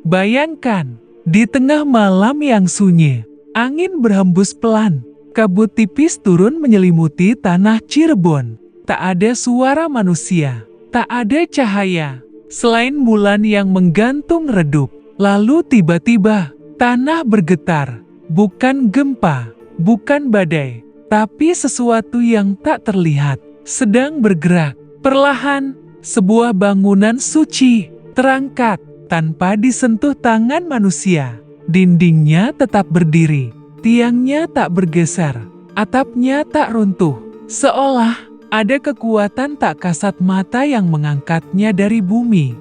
Bayangkan, di tengah malam yang sunyi, angin berhembus pelan, kabut tipis turun menyelimuti tanah Cirebon. Tak ada suara manusia, tak ada cahaya, selain bulan yang menggantung redup. Lalu tiba-tiba, tanah bergetar. Bukan gempa, bukan badai, tapi sesuatu yang tak terlihat sedang bergerak. Perlahan, sebuah bangunan suci terangkat tanpa disentuh tangan manusia. Dindingnya tetap berdiri, tiangnya tak bergeser, atapnya tak runtuh. Seolah ada kekuatan tak kasat mata yang mengangkatnya dari bumi.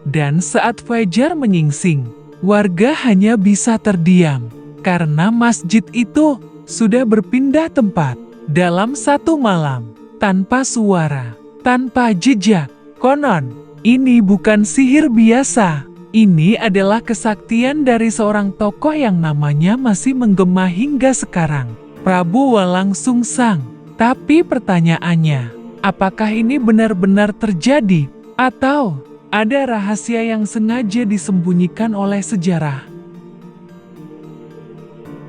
Dan saat fajar menyingsing, warga hanya bisa terdiam karena masjid itu sudah berpindah tempat dalam satu malam, tanpa suara, tanpa jejak. Konon, ini bukan sihir biasa. Ini adalah kesaktian dari seorang tokoh yang namanya masih menggema hingga sekarang, Prabu Walang Sungsang. Tapi pertanyaannya, apakah ini benar-benar terjadi? Atau ada rahasia yang sengaja disembunyikan oleh sejarah?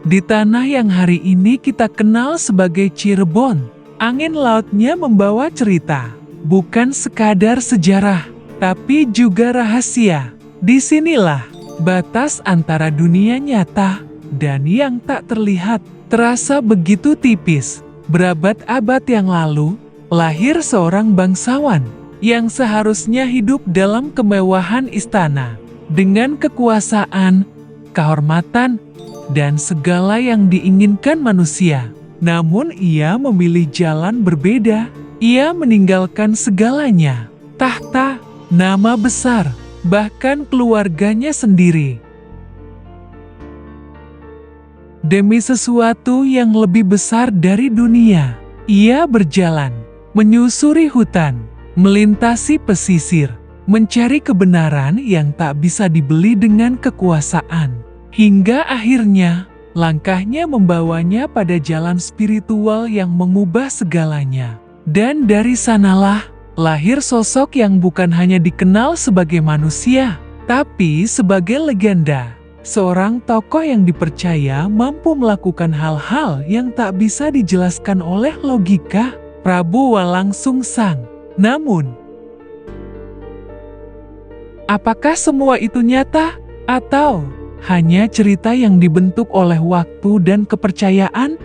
Di tanah yang hari ini kita kenal sebagai Cirebon, angin lautnya membawa cerita. Bukan sekadar sejarah, tapi juga rahasia. Disinilah batas antara dunia nyata dan yang tak terlihat terasa begitu tipis. Berabad-abad yang lalu, lahir seorang bangsawan yang seharusnya hidup dalam kemewahan istana, dengan kekuasaan, kehormatan, dan segala yang diinginkan manusia. Namun ia memilih jalan berbeda. Ia meninggalkan segalanya, tahta, nama besar, bahkan keluarganya sendiri, demi sesuatu yang lebih besar dari dunia. Ia berjalan, menyusuri hutan, melintasi pesisir, mencari kebenaran yang tak bisa dibeli dengan kekuasaan. Hingga akhirnya, langkahnya membawanya pada jalan spiritual yang mengubah segalanya. Dan dari sanalah, lahir sosok yang bukan hanya dikenal sebagai manusia, tapi sebagai legenda. Seorang tokoh yang dipercaya mampu melakukan hal-hal yang tak bisa dijelaskan oleh logika, Prabu Walang Sungsang. Namun, apakah semua itu nyata? Atau hanya cerita yang dibentuk oleh waktu dan kepercayaan?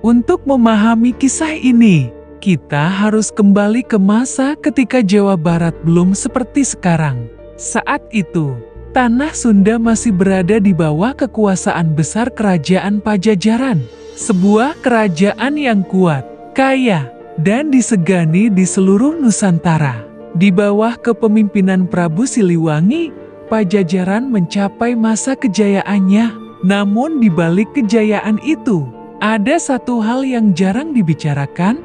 Untuk memahami kisah ini, kita harus kembali ke masa ketika Jawa Barat belum seperti sekarang. Saat itu, tanah Sunda masih berada di bawah kekuasaan besar Kerajaan Pajajaran. Sebuah kerajaan yang kuat, kaya, dan disegani di seluruh Nusantara. Di bawah kepemimpinan Prabu Siliwangi, Pajajaran mencapai masa kejayaannya. Namun di balik kejayaan itu, ada satu hal yang jarang dibicarakan.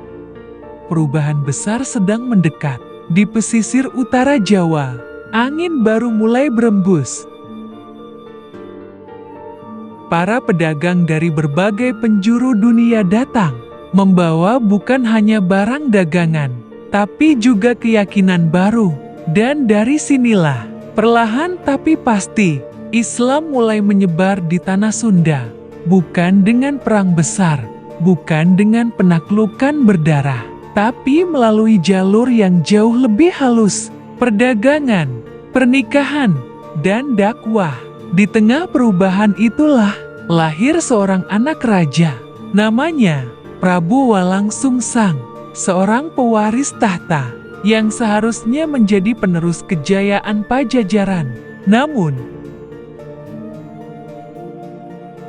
Perubahan besar sedang mendekat. Di pesisir utara Jawa, angin baru mulai berembus. Para pedagang dari berbagai penjuru dunia datang, membawa bukan hanya barang dagangan, tapi juga keyakinan baru. Dan dari sinilah, perlahan tapi pasti, Islam mulai menyebar di tanah Sunda. Bukan dengan perang besar, bukan dengan penaklukan berdarah, tapi melalui jalur yang jauh lebih halus, perdagangan, pernikahan, dan dakwah. Di tengah perubahan itulah, lahir seorang anak raja, namanya Prabu Walang Sungsang, seorang pewaris tahta, yang seharusnya menjadi penerus kejayaan Pajajaran. Namun,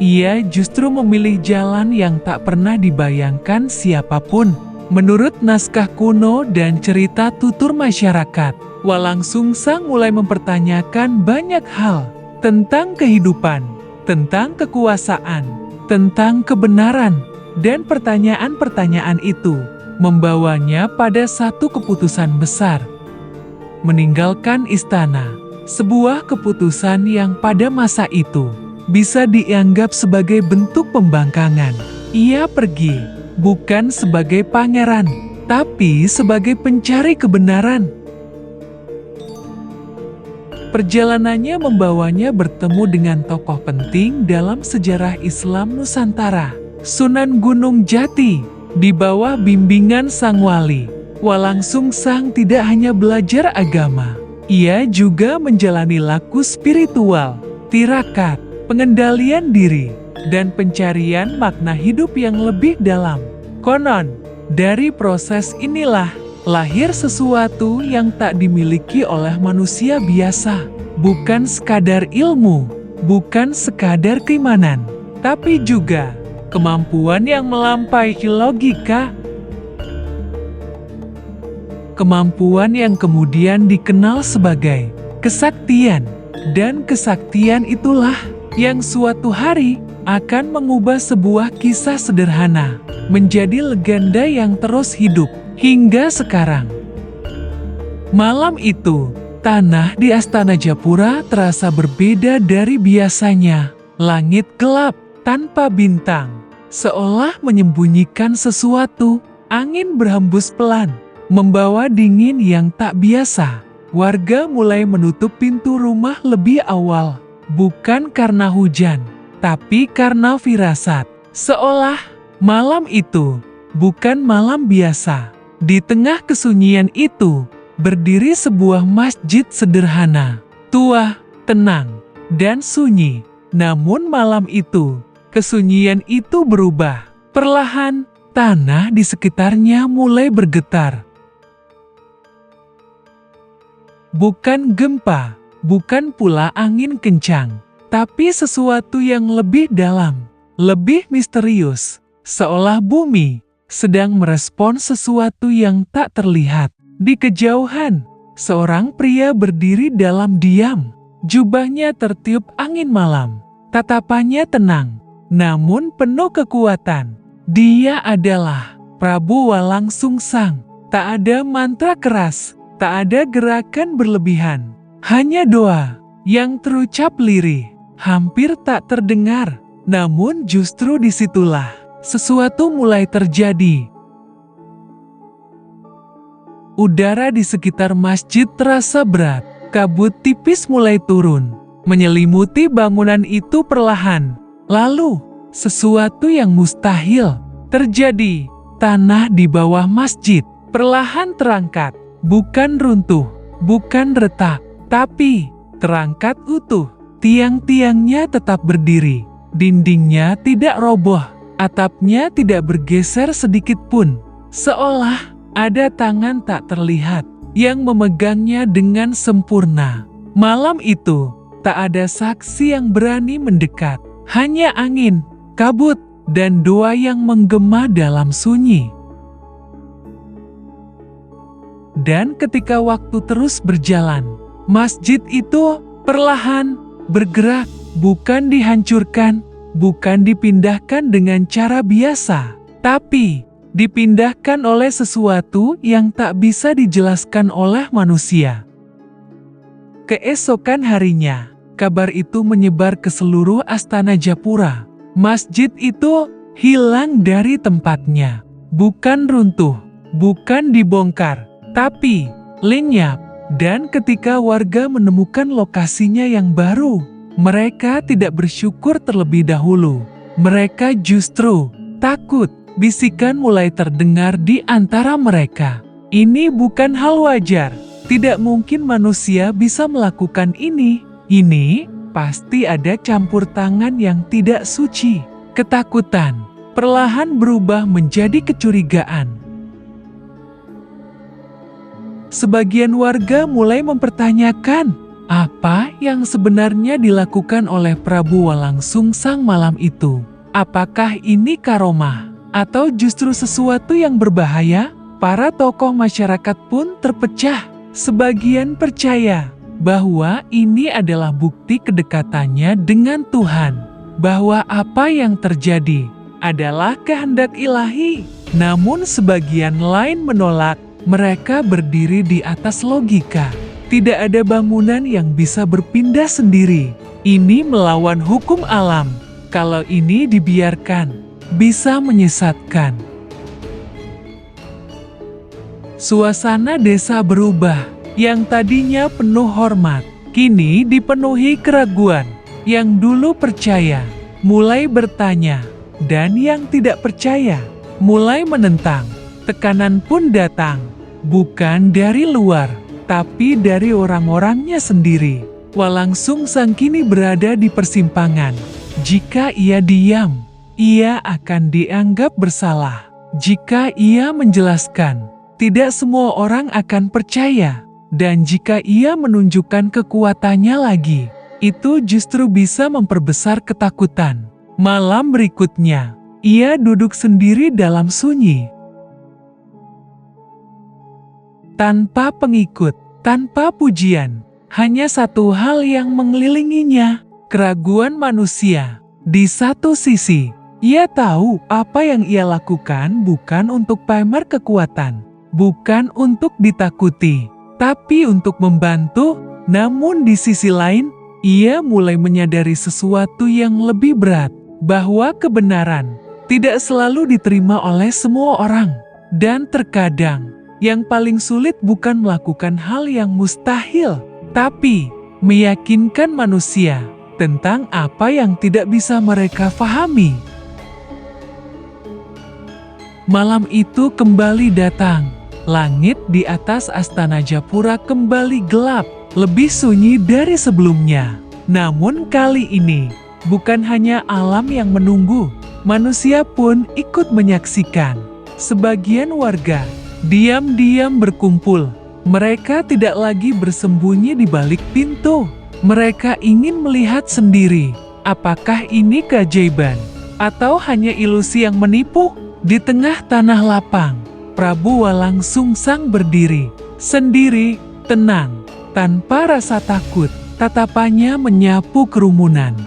ia justru memilih jalan yang tak pernah dibayangkan siapapun. Menurut naskah kuno dan cerita tutur masyarakat, Walang Sungsang mulai mempertanyakan banyak hal tentang kehidupan, tentang kekuasaan, tentang kebenaran, dan pertanyaan-pertanyaan itu membawanya pada satu keputusan besar: meninggalkan istana. Sebuah keputusan yang pada masa itu bisa dianggap sebagai bentuk pembangkangan. Ia pergi bukan sebagai pangeran, tapi sebagai pencari kebenaran. Perjalanannya membawanya bertemu dengan tokoh penting dalam sejarah Islam Nusantara, Sunan Gunung Jati. Di bawah bimbingan sang wali, Walang Sungsang tidak hanya belajar agama, ia juga menjalani laku spiritual, tirakat, pengendalian diri, dan pencarian makna hidup yang lebih dalam. Konon, dari proses inilah lahir sesuatu yang tak dimiliki oleh manusia biasa. Bukan sekadar ilmu, bukan sekadar keimanan, tapi juga kemampuan yang melampaui logika. Kemampuan yang kemudian dikenal sebagai kesaktian. Dan kesaktian itulah yang suatu hari akan mengubah sebuah kisah sederhana menjadi legenda yang terus hidup hingga sekarang. Malam itu, tanah di Astana Japura terasa berbeda dari biasanya. Langit gelap, tanpa bintang, seolah menyembunyikan sesuatu. Angin berhembus pelan, membawa dingin yang tak biasa. Warga mulai menutup pintu rumah lebih awal, bukan karena hujan, tapi karena firasat. Seolah malam itu bukan malam biasa. Di tengah kesunyian itu, berdiri sebuah masjid sederhana, tua, tenang, dan sunyi. Namun malam itu, kesunyian itu berubah. Perlahan, tanah di sekitarnya mulai bergetar. Bukan gempa, bukan pula angin kencang, tapi sesuatu yang lebih dalam, lebih misterius, seolah bumi sedang merespon sesuatu yang tak terlihat. Di kejauhan, seorang pria berdiri dalam diam. Jubahnya tertiup angin malam. Tatapannya tenang, namun penuh kekuatan. Dia adalah Prabu Walang Sungsang. Tak ada mantra keras, tak ada gerakan berlebihan. Hanya doa yang terucap lirih, hampir tak terdengar. Namun justru disitulah sesuatu mulai terjadi. Udara di sekitar masjid terasa berat. Kabut tipis mulai turun, menyelimuti bangunan itu perlahan. Lalu, sesuatu yang mustahil terjadi. Tanah di bawah masjid perlahan terangkat. Bukan runtuh, bukan retak, tapi terangkat utuh. Tiang-tiangnya tetap berdiri. Dindingnya tidak roboh. Atapnya tidak bergeser sedikit pun. Seolah ada tangan tak terlihat yang memegangnya dengan sempurna. Malam itu, tak ada saksi yang berani mendekat. Hanya angin, kabut, dan doa yang menggema dalam sunyi. Dan ketika waktu terus berjalan, masjid itu perlahan bergerak, bukan dihancurkan, bukan dipindahkan dengan cara biasa, tapi dipindahkan oleh sesuatu yang tak bisa dijelaskan oleh manusia. Keesokan harinya, kabar itu menyebar ke seluruh Astana Japura. Masjid itu hilang dari tempatnya. Bukan runtuh, bukan dibongkar, tapi lenyap. Dan ketika warga menemukan lokasinya yang baru, mereka tidak bersyukur terlebih dahulu. Mereka justru takut. Bisikan mulai terdengar di antara mereka. Ini bukan hal wajar. Tidak mungkin manusia bisa melakukan ini. Ini pasti ada campur tangan yang tidak suci. Ketakutan perlahan berubah menjadi kecurigaan. Sebagian warga mulai mempertanyakan apa yang sebenarnya dilakukan oleh Prabu Walang Sungsang malam itu. Apakah ini karomah? Atau justru sesuatu yang berbahaya? Para tokoh masyarakat pun terpecah. Sebagian percaya bahwa ini adalah bukti kedekatannya dengan Tuhan, bahwa apa yang terjadi adalah kehendak ilahi. Namun sebagian lain menolak. Mereka berdiri di atas logika. Tidak ada bangunan yang bisa berpindah sendiri. Ini melawan hukum alam. Kalau ini dibiarkan, bisa menyesatkan. Suasana desa berubah. Yang tadinya penuh hormat, kini dipenuhi keraguan. Yang dulu percaya, mulai bertanya. Dan yang tidak percaya, mulai menentang. Tekanan pun datang. Bukan dari luar, tapi dari orang-orangnya sendiri. Walang Sungsang kini berada di persimpangan. Jika ia diam, ia akan dianggap bersalah. Jika ia menjelaskan, tidak semua orang akan percaya. Dan jika ia menunjukkan kekuatannya lagi, itu justru bisa memperbesar ketakutan. Malam berikutnya, ia duduk sendiri dalam sunyi. Tanpa pengikut, tanpa pujian, hanya satu hal yang mengelilinginya, keraguan manusia. Di satu sisi, ia tahu apa yang ia lakukan bukan untuk pamer kekuatan, bukan untuk ditakuti, tapi untuk membantu. Namun di sisi lain, ia mulai menyadari sesuatu yang lebih berat, bahwa kebenaran tidak selalu diterima oleh semua orang. Dan terkadang, yang paling sulit bukan melakukan hal yang mustahil, tapi meyakinkan manusia tentang apa yang tidak bisa mereka fahami. Malam itu kembali datang. Langit di atas Astana Japura kembali gelap, lebih sunyi dari sebelumnya. Namun kali ini, bukan hanya alam yang menunggu, manusia pun ikut menyaksikan. Sebagian warga diam-diam berkumpul. Mereka tidak lagi bersembunyi di balik pintu. Mereka ingin melihat sendiri, apakah ini keajaiban atau hanya ilusi yang menipu. Di tengah tanah lapang, Prabu Walang Sungsang berdiri, sendiri, tenang, tanpa rasa takut. Tatapannya menyapu kerumunan.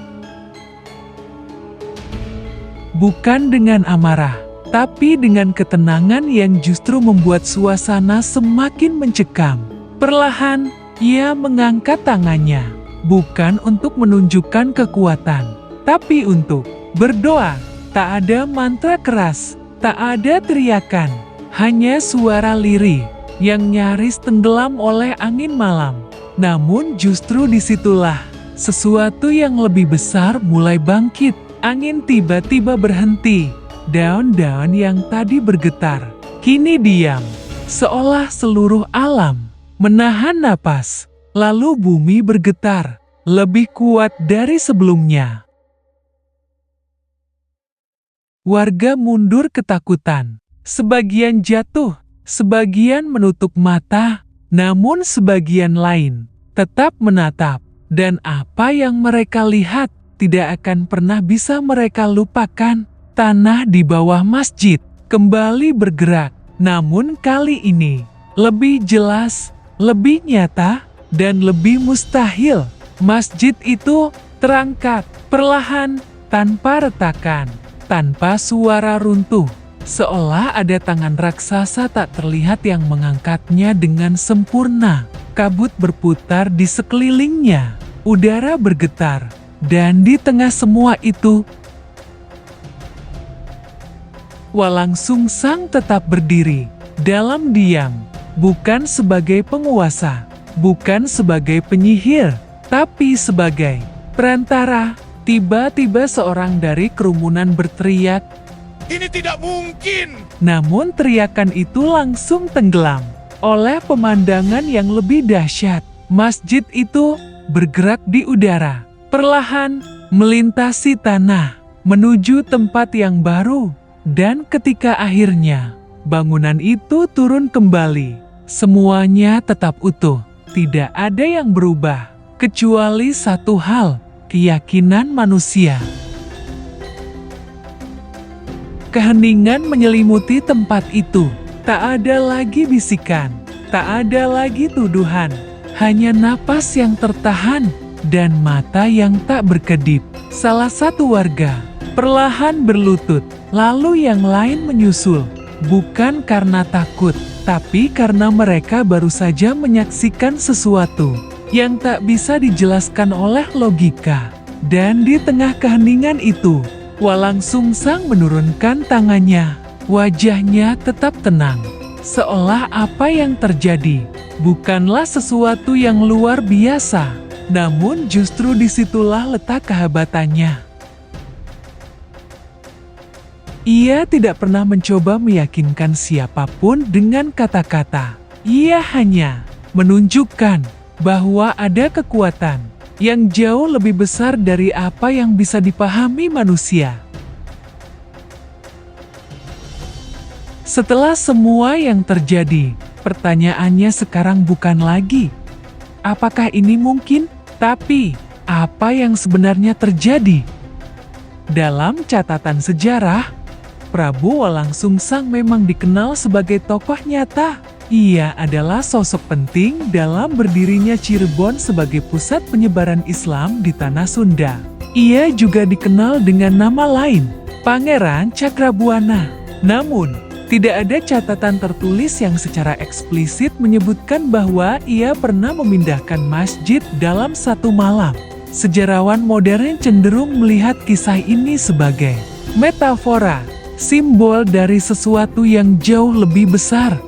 Bukan dengan amarah, tapi dengan ketenangan yang justru membuat suasana semakin mencekam. Perlahan, ia mengangkat tangannya, bukan untuk menunjukkan kekuatan, tapi untuk berdoa. Tak ada mantra keras, tak ada teriakan, hanya suara lirih yang nyaris tenggelam oleh angin malam. Namun justru disitulah sesuatu yang lebih besar mulai bangkit. Angin tiba-tiba berhenti. Daun-daun yang tadi bergetar, kini diam. Seolah seluruh alam menahan napas. Lalu bumi bergetar, lebih kuat dari sebelumnya. Warga mundur ketakutan. Sebagian jatuh, sebagian menutup mata, namun sebagian lain tetap menatap. Dan apa yang mereka lihat tidak akan pernah bisa mereka lupakan. Tanah di bawah masjid kembali bergerak, namun kali ini lebih jelas, lebih nyata, dan lebih mustahil. Masjid itu terangkat perlahan, tanpa retakan, tanpa suara runtuh. Seolah ada tangan raksasa tak terlihat yang mengangkatnya dengan sempurna. Kabut berputar di sekelilingnya, udara bergetar, dan di tengah semua itu, Walang Sungsang tetap berdiri, dalam diam, bukan sebagai penguasa, bukan sebagai penyihir, tapi sebagai perantara. Tiba-tiba seorang dari kerumunan berteriak, "Ini tidak mungkin!" Namun teriakan itu langsung tenggelam oleh pemandangan yang lebih dahsyat. Masjid itu bergerak di udara, perlahan melintasi tanah, menuju tempat yang baru. Dan ketika akhirnya bangunan itu turun kembali, semuanya tetap utuh. Tidak ada yang berubah, kecuali satu hal, keyakinan manusia. Keheningan menyelimuti tempat itu. Tak ada lagi bisikan, tak ada lagi tuduhan. Hanya napas yang tertahan dan mata yang tak berkedip. Salah satu warga perlahan berlutut, lalu yang lain menyusul. Bukan karena takut, tapi karena mereka baru saja menyaksikan sesuatu yang tak bisa dijelaskan oleh logika. Dan di tengah keheningan itu, Walang Sungsang menurunkan tangannya. Wajahnya tetap tenang, Seolah apa yang terjadi bukanlah sesuatu yang luar biasa, namun justru disitulah letak kehebatannya. Ia tidak pernah mencoba meyakinkan siapapun dengan kata-kata. Ia hanya menunjukkan bahwa ada kekuatan yang jauh lebih besar dari apa yang bisa dipahami manusia. Setelah semua yang terjadi, pertanyaannya sekarang bukan lagi, apakah ini mungkin? Tapi, apa yang sebenarnya terjadi? Dalam catatan sejarah, Prabu Walang Sungsang memang dikenal sebagai tokoh nyata. Ia adalah sosok penting dalam berdirinya Cirebon sebagai pusat penyebaran Islam di tanah Sunda. Ia juga dikenal dengan nama lain, Pangeran Cakrabuana. Namun, tidak ada catatan tertulis yang secara eksplisit menyebutkan bahwa ia pernah memindahkan masjid dalam satu malam. Sejarawan modern cenderung melihat kisah ini sebagai metafora, simbol dari sesuatu yang jauh lebih besar.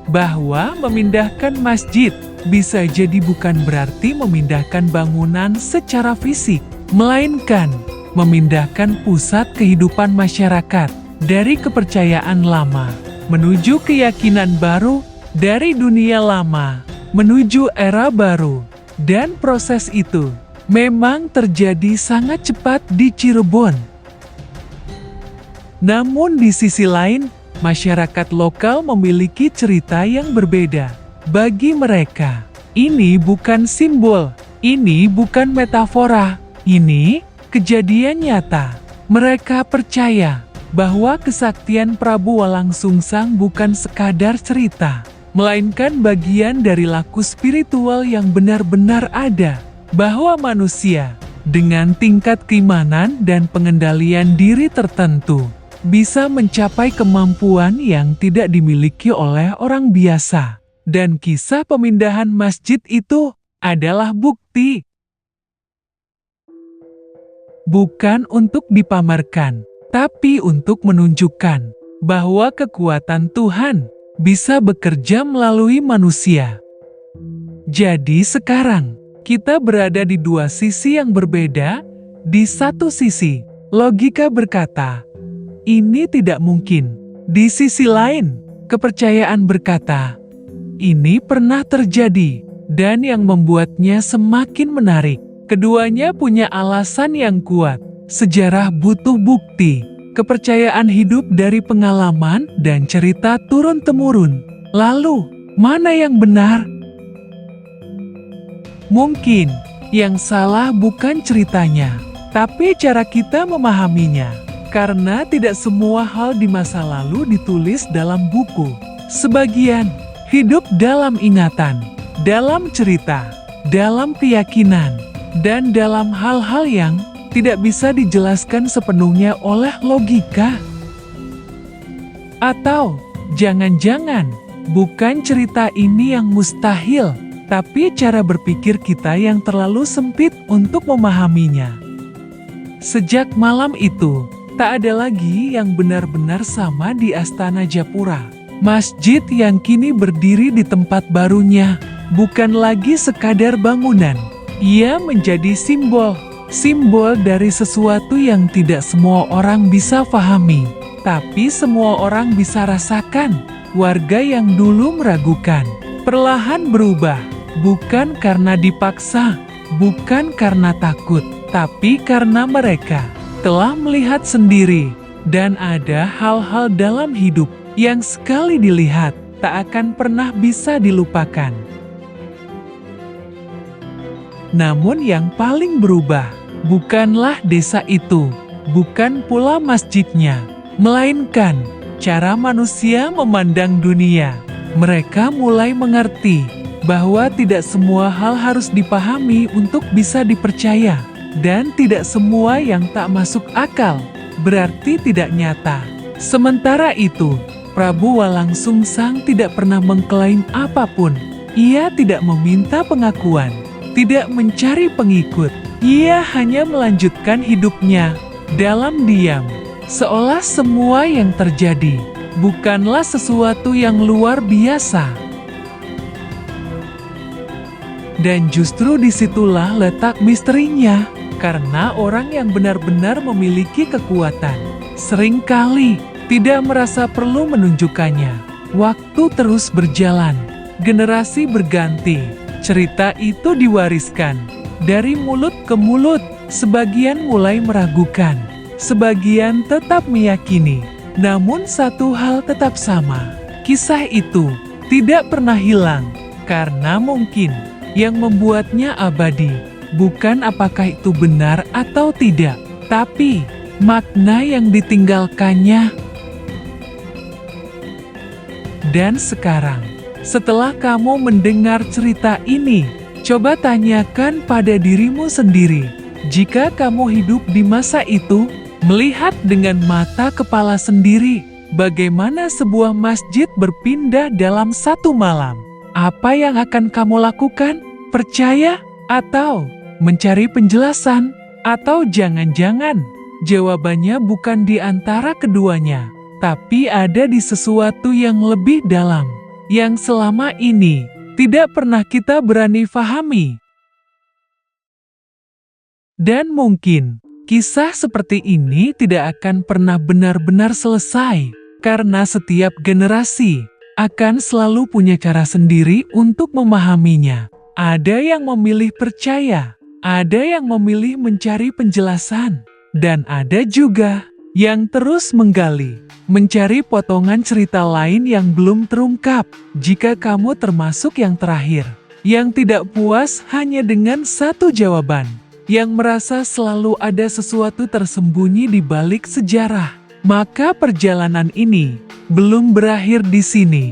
Bahwa memindahkan masjid bisa jadi bukan berarti memindahkan bangunan secara fisik, melainkan memindahkan pusat kehidupan masyarakat dari kepercayaan lama menuju keyakinan baru, dari dunia lama menuju era baru. Dan proses itu memang terjadi sangat cepat di Cirebon. Namun di sisi lain, masyarakat lokal memiliki cerita yang berbeda. Bagi mereka, ini bukan simbol, ini bukan metafora, ini kejadian nyata. Mereka percaya bahwa kesaktian Prabu Walang Sungsang bukan sekadar cerita, melainkan bagian dari laku spiritual yang benar-benar ada. Bahwa manusia, dengan tingkat keimanan dan pengendalian diri tertentu, bisa mencapai kemampuan yang tidak dimiliki oleh orang biasa. Dan kisah pemindahan masjid itu adalah bukti. Bukan untuk dipamerkan, tapi untuk menunjukkan bahwa kekuatan Tuhan bisa bekerja melalui manusia. Jadi sekarang, kita berada di dua sisi yang berbeda. Di satu sisi, logika berkata, ini tidak mungkin. Di sisi lain, kepercayaan berkata, ini pernah terjadi, dan yang membuatnya semakin menarik. Keduanya punya alasan yang kuat. Sejarah butuh bukti. Kepercayaan hidup dari pengalaman dan cerita turun-temurun. Lalu, mana yang benar? Mungkin, yang salah bukan ceritanya, tapi cara kita memahaminya. Karena tidak semua hal di masa lalu ditulis dalam buku. Sebagian hidup dalam ingatan, dalam cerita, dalam keyakinan, dan dalam hal-hal yang tidak bisa dijelaskan sepenuhnya oleh logika. Atau, jangan-jangan, bukan cerita ini yang mustahil, tapi cara berpikir kita yang terlalu sempit untuk memahaminya. Sejak malam itu, tak ada lagi yang benar-benar sama di Astana Japura. Masjid yang kini berdiri di tempat barunya, bukan lagi sekadar bangunan. Ia menjadi simbol dari sesuatu yang tidak semua orang bisa pahami, tapi semua orang bisa rasakan. Warga yang dulu meragukan, perlahan berubah, bukan karena dipaksa, bukan karena takut, tapi karena mereka telah melihat sendiri, dan ada hal-hal dalam hidup yang sekali dilihat tak akan pernah bisa dilupakan. Namun yang paling berubah, bukanlah desa itu, bukan pula masjidnya, melainkan cara manusia memandang dunia. Mereka mulai mengerti bahwa tidak semua hal harus dipahami untuk bisa dipercaya, dan tidak semua yang tak masuk akal berarti tidak nyata. Sementara itu, Prabu Walang Sungsang tidak pernah mengklaim apapun. Ia tidak meminta pengakuan, tidak mencari pengikut. Ia hanya melanjutkan hidupnya dalam diam, seolah semua yang terjadi bukanlah sesuatu yang luar biasa. Dan justru disitulah letak misterinya, karena orang yang benar-benar memiliki kekuatan seringkali tidak merasa perlu menunjukkannya. Waktu terus berjalan, generasi berganti, cerita itu diwariskan dari mulut ke mulut. Sebagian mulai meragukan, sebagian tetap meyakini. Namun satu hal tetap sama, kisah itu tidak pernah hilang, karena mungkin yang membuatnya abadi bukan apakah itu benar atau tidak, tapi makna yang ditinggalkannya. Dan sekarang, setelah kamu mendengar cerita ini, coba tanyakan pada dirimu sendiri. Jika kamu hidup di masa itu, melihat dengan mata kepala sendiri bagaimana sebuah masjid berpindah dalam satu malam, apa yang akan kamu lakukan? Percaya? Atau mencari penjelasan? Atau jangan-jangan jawabannya bukan di antara keduanya, tapi ada di sesuatu yang lebih dalam, yang selama ini tidak pernah kita berani fahami. Dan mungkin, kisah seperti ini tidak akan pernah benar-benar selesai, karena setiap generasi akan selalu punya cara sendiri untuk memahaminya. Ada yang memilih percaya, ada yang memilih mencari penjelasan, dan ada juga yang terus menggali, mencari potongan cerita lain yang belum terungkap. Jika kamu termasuk yang terakhir, yang tidak puas hanya dengan satu jawaban, yang merasa selalu ada sesuatu tersembunyi di balik sejarah, maka perjalanan ini belum berakhir di sini.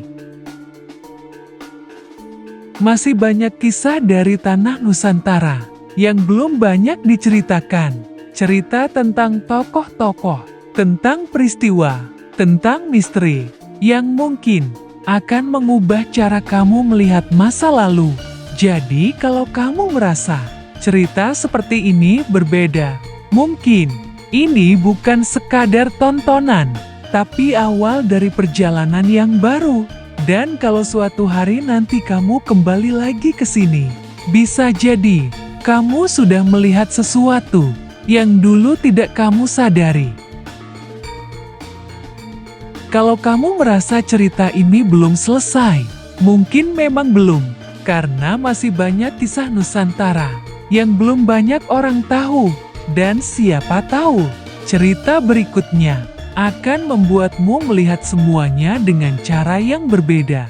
Masih banyak kisah dari tanah Nusantara yang belum banyak diceritakan. Cerita tentang tokoh-tokoh, tentang peristiwa, tentang misteri, yang mungkin akan mengubah cara kamu melihat masa lalu. Jadi kalau kamu merasa cerita seperti ini berbeda, mungkin ini bukan sekadar tontonan, tapi awal dari perjalanan yang baru. Dan kalau suatu hari nanti kamu kembali lagi ke sini, bisa jadi kamu sudah melihat sesuatu yang dulu tidak kamu sadari. Kalau kamu merasa cerita ini belum selesai, mungkin memang belum, karena masih banyak kisah Nusantara yang belum banyak orang tahu, dan siapa tahu cerita berikutnya akan membuatmu melihat semuanya dengan cara yang berbeda.